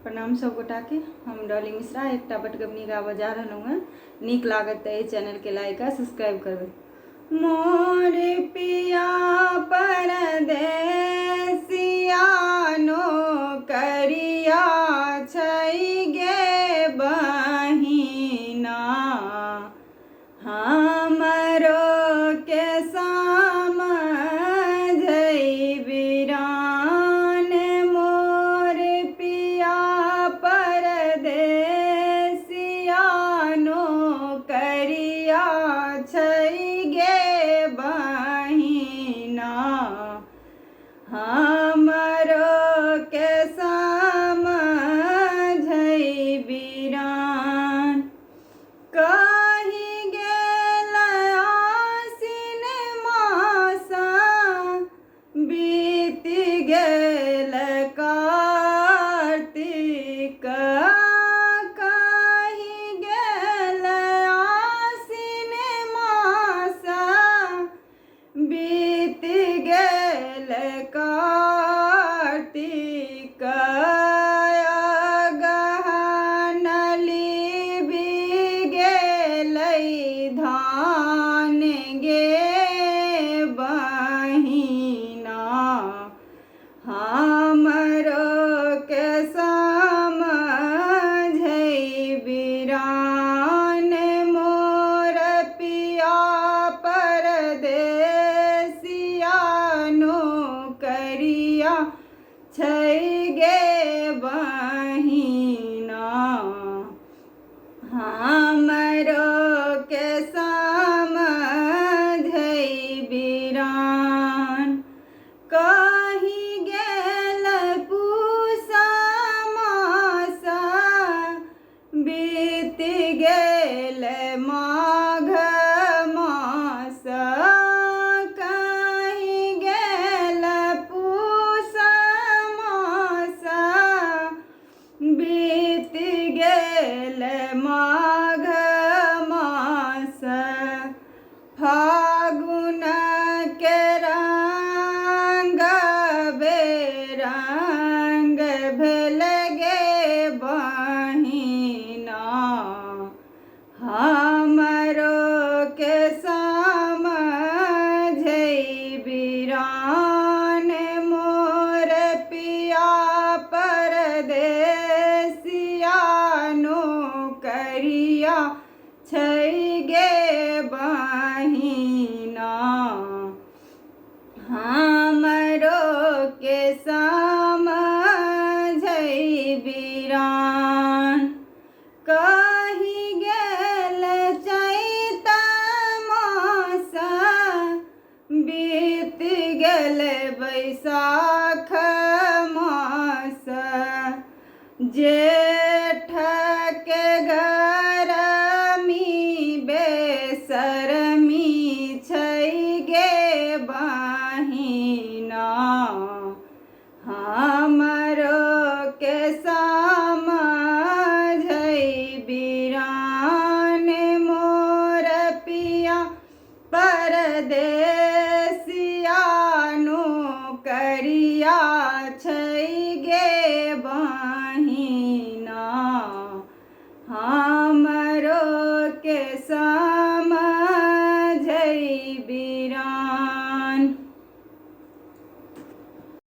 प्रणाम सब गोटा के। हम डॉली मिश्रा एक बटगबनी गावा जा रहा हूँ। नीक लागत है चैनल के लाइक आ सब्सक्राइब करबे। मोर पिया परदेसिया नो करिया छै गे बहिना, हमरो के बिरान मोर पिया परदेसिया नो करिया छै गे बहिना, हमरो के बिरान। कही गेल आसिन मासा बीत गेल कार्तिक, कही गेल आसिन मासा बीत गेल कार्तिक, धान गे बहिना, हमरो के बिरान मोर पिया परदेसिया नो करिया छै गे बहिना, हमरो के बिरान। कही गेल पूसा मासा बीत गेल माघ मास, कही गेल पूसा मासा बीत गेल माघ मास, फागुन के रंग बेरंग भेल गे बहिना, हमरो के बिरान मोर पिया परदेसिया नो करिया छै गे बहिना, हमरो के बिरान। कही गेल चैत मासा बीत गेल बैसाख मास, जे